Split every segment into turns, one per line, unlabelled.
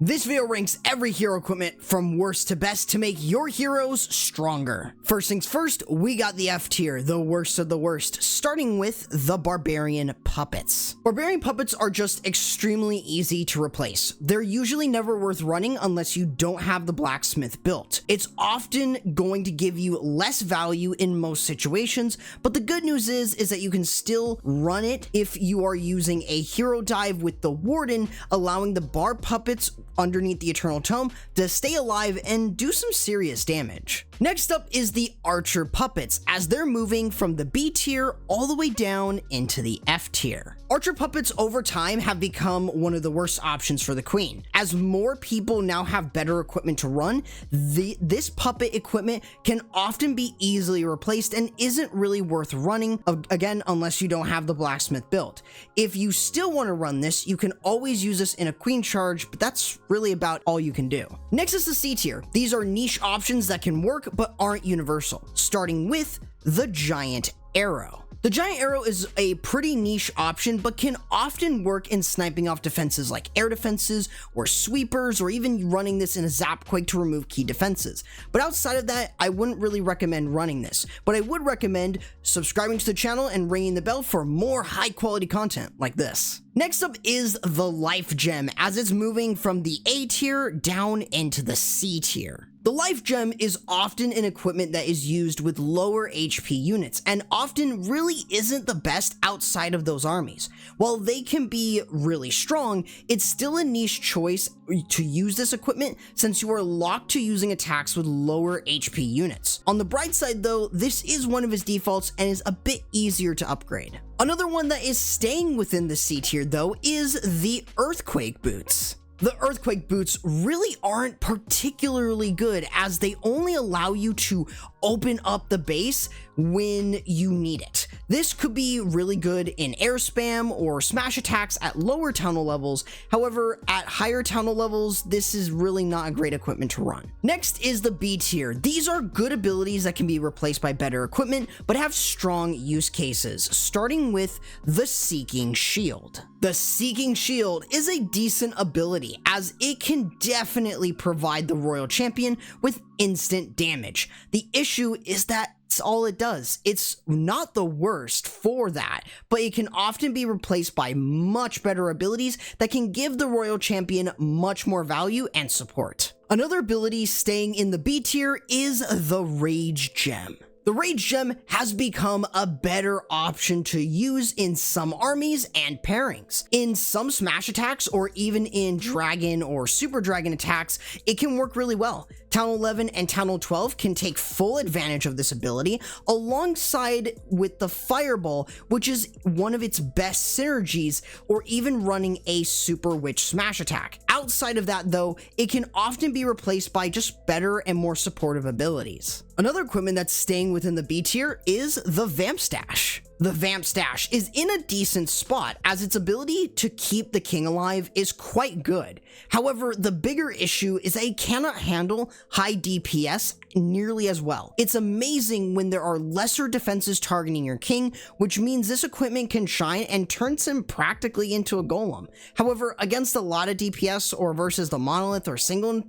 This video ranks every hero equipment from worst to best to make your heroes stronger. First things first, we got the F tier, the worst of the worst, starting with the Barbarian puppets. Barbarian puppets are just extremely easy to replace. They're usually never worth running unless you don't have the blacksmith built. It's often going to give you less value in most situations, but the good news is that you can still run it if you are using a hero dive with the Warden, allowing the Barb puppets underneath the Eternal Tome to stay alive and do some serious damage. Next up is the Archer puppets, as they're moving from the B tier all the way down into the F tier. Archer puppets over time have become one of the worst options for the Queen. As more people now have better equipment to run, this puppet equipment can often be easily replaced and isn't really worth running, again, unless you don't have the blacksmith built. If you still want to run this, you can always use this in a Queen charge, but that's really about all you can do. Next is the C tier. These are niche options that can work but aren't universal, starting with the Giant Arrow. The Giant Arrow is a pretty niche option, but can often work in sniping off defenses like air defenses or sweepers, or even running this in a Zap Quake to remove key defenses. But outside of that, I wouldn't really recommend running this, but I would recommend subscribing to the channel and ringing the bell for more high quality content like this. Next up is the Life Gem, as it's moving from the A tier down into the C tier. The Life Gem is often an equipment that is used with lower HP units, and often really isn't the best outside of those armies. While they can be really strong, it's still a niche choice to use this equipment since you are locked to using attacks with lower HP units. On the bright side though, this is one of his defaults and is a bit easier to upgrade. Another one that is staying within the C tier though is the Earthquake boots. The Earthquake boots really aren't particularly good, as they only allow you to open up the base when you need it. This could be really good in air spam or smash attacks at lower tunnel levels. However, at higher tunnel levels, this is really not a great equipment to run. Next is the B tier. These are good abilities that can be replaced by better equipment, but have strong use cases, starting with the Seeking Shield. The Seeking Shield is a decent ability, as it can definitely provide the Royal Champion with instant damage. The issue is that it's all it does. It's not the worst for that, but it can often be replaced by much better abilities that can give the Royal Champion much more value and support. Another ability staying in the B tier is the Rage Gem. The Rage Gem has become a better option to use in some armies and pairings. In some smash attacks, or even in dragon or super dragon attacks, it can work really well. Town 11 and Town 12 can take full advantage of this ability, alongside with the Fireball, which is one of its best synergies, or even running a Super Witch smash attack. Outside of that though, it can often be replaced by just better and more supportive abilities. Another equipment that's staying within the B tier is the Vampstash. The Vampstash is in a decent spot, as its ability to keep the king alive is quite good. However, the bigger issue is that it cannot handle high DPS nearly as well. It's amazing when there are lesser defenses targeting your king, which means this equipment can shine and turns him practically into a golem. However, against a lot of DPS or versus the monolith or single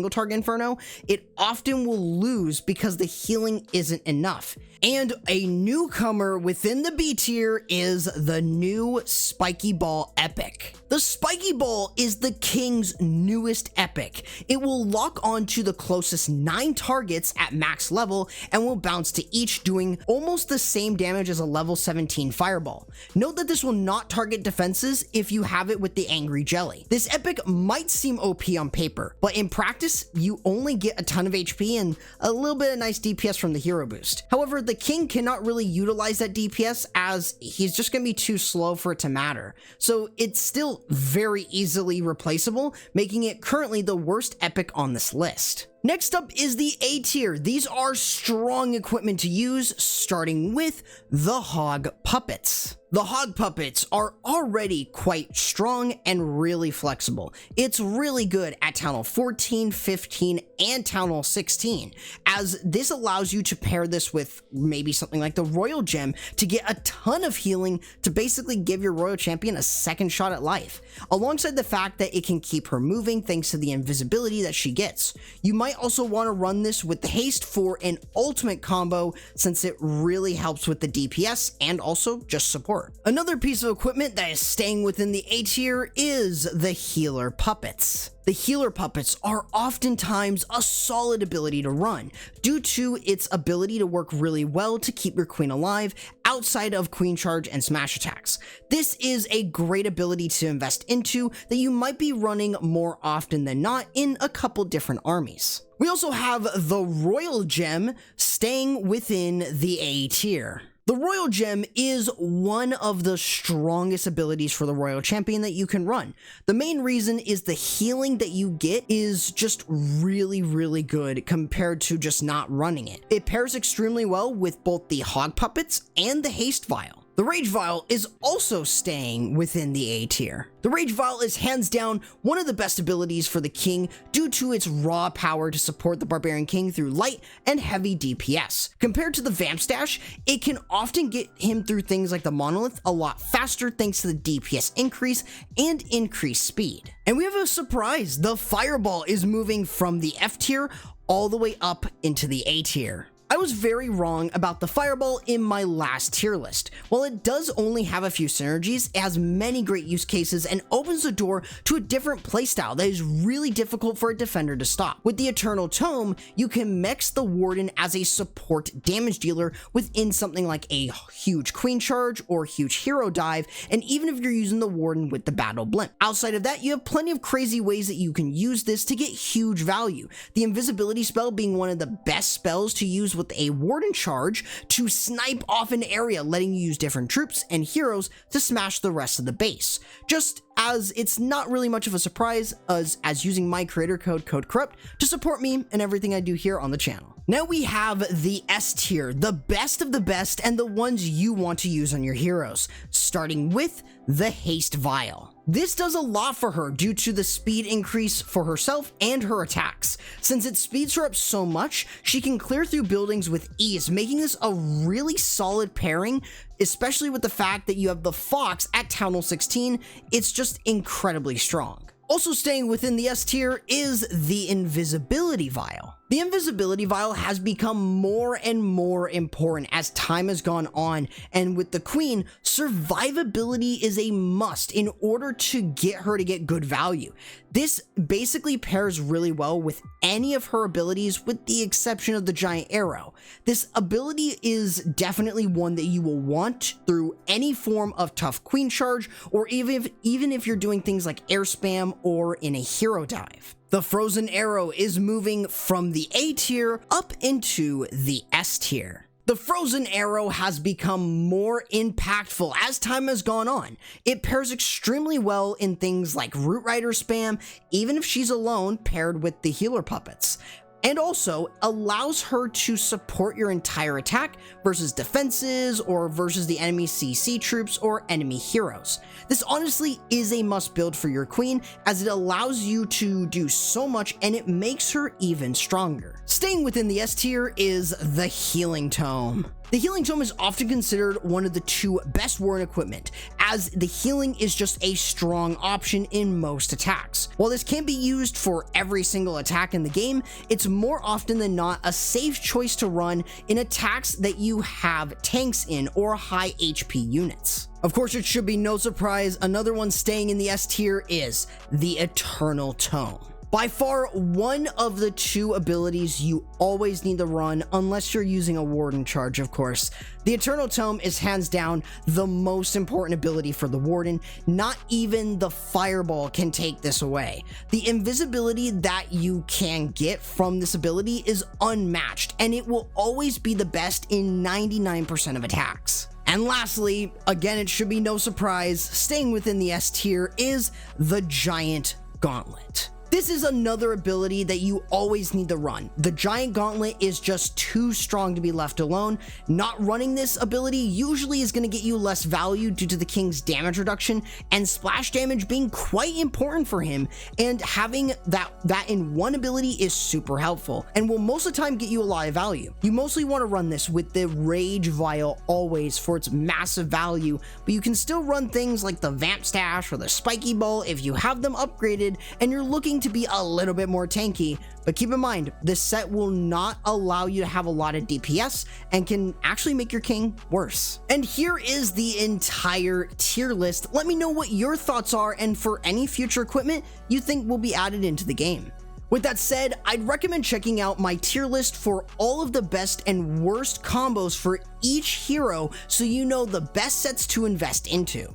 target inferno, it often will lose because the healing isn't enough. And a newcomer within the B tier is the new Spiky Ball Epic. The Spiky Ball is the king's newest epic. It will lock onto the closest 9 targets at max level and will bounce to each, doing almost the same damage as a level 17 fireball. Note that this will not target defenses if you have it with the Angry Jelly. This epic might seem OP on paper, but in practice, you only get a ton of HP and a little bit of nice DPS from the hero boost. However, the king cannot really utilize that DPS, as he's just going to be too slow for it to matter. So it's still very easily replaceable, making it currently the worst epic on this list. Next up is the A tier. These are strong equipment to use, starting with the Hog Puppets. The Hog Puppets are already quite strong and really flexible. It's really good at Town Hall 14, 15, and Town Hall 16, as this allows you to pair this with maybe something like the Royal Gem to get a ton of healing to basically give your Royal Champion a second shot at life, alongside the fact that it can keep her moving thanks to the invisibility that she gets. You might also want to run this with the Haste for an ultimate combo, since it really helps with the DPS and also just support. Another piece of equipment that is staying within the A tier is the Healer Puppets. The Healer Puppets are oftentimes a solid ability to run, due to its ability to work really well to keep your queen alive outside of queen charge and smash attacks. This is a great ability to invest into that you might be running more often than not in a couple different armies. We also have the Royal Gem staying within the A tier. The Royal Gem is one of the strongest abilities for the Royal Champion that you can run. The main reason is the healing that you get is just really good compared to just not running it. It pairs extremely well with both the Hog Puppets and the Haste Vial. The Rage Vial is also staying within the A tier. The Rage Vial is hands down one of the best abilities for the King due to its raw power to support the Barbarian King through light and heavy DPS. Compared to the Vampstash, it can often get him through things like the Monolith a lot faster thanks to the DPS increase and increased speed. And we have a surprise, the Fireball is moving from the F tier all the way up into the A tier. I was very wrong about the Fireball in my last tier list. While it does only have a few synergies, it has many great use cases and opens the door to a different playstyle that is really difficult for a defender to stop. With the Eternal Tome, you can mix the Warden as a support damage dealer within something like a huge Queen Charge or huge Hero Dive, and even if you're using the Warden with the Battle Blimp. Outside of that, you have plenty of crazy ways that you can use this to get huge value. The Invisibility spell being one of the best spells to use with a Warden charge to snipe off an area, letting you use different troops and heroes to smash the rest of the base. Just as it's not really much of a surprise as using my creator code CORRUPT to support me and everything I do here on the channel. Now we have the S tier, the best of the best and the ones you want to use on your heroes, starting with the Haste Vial. This does a lot for her due to the speed increase for herself and her attacks. Since it speeds her up so much, she can clear through buildings with ease, making this a really solid pairing, especially with the fact that you have the Fox at Town Hall 16. It's just incredibly strong. Also staying within the S tier is the Invisibility Vial. The Invisibility Vial has become more and more important as time has gone on, and with the Queen, survivability is a must in order to get her to get good value. This basically pairs really well with any of her abilities with the exception of the Giant Arrow. This ability is definitely one that you will want through any form of tough Queen Charge, or even if you're doing things like air spam or in a Hero Dive. The Frozen Arrow is moving from the A tier up into the S tier. The Frozen Arrow has become more impactful as time has gone on. It pairs extremely well in things like Root Rider spam, even if she's alone paired with the Healer Puppets, and also allows her to support your entire attack versus defenses or versus the enemy CC troops or enemy heroes. This honestly is a must build for your queen, as it allows you to do so much and it makes her even stronger. Staying within the S tier is the Healing Tome. The Healing Tome is often considered one of the two best Warden equipment, as the healing is just a strong option in most attacks. While this can't be used for every single attack in the game, it's more often than not a safe choice to run in attacks that you have tanks in or high HP units. Of course, it should be no surprise, another one staying in the S tier is the Eternal Tome. By far, one of the two abilities you always need to run, unless you're using a Warden charge, of course. The Eternal Tome is hands down the most important ability for the Warden. Not even the Fireball can take this away. The invisibility that you can get from this ability is unmatched, and it will always be the best in 99% of attacks. And lastly, again, it should be no surprise, staying within the S tier is the Giant Gauntlet. This is another ability that you always need to run. The Giant Gauntlet is just too strong to be left alone. Not running this ability usually is going to get you less value due to the King's damage reduction and splash damage being quite important for him, and having that in one ability is super helpful and will most of the time get you a lot of value. You mostly want to run this with the Rage Vial always for its massive value, but you can still run things like the Vampstash or the Spiky Bowl if you have them upgraded and you're looking to be a little bit more tanky. But keep in mind, this set will not allow you to have a lot of DPS and can actually make your king worse. And here is the entire tier list. Let me know what your thoughts are and for any future equipment you think will be added into the game. With that said, I'd recommend checking out my tier list for all of the best and worst combos for each hero so you know the best sets to invest into.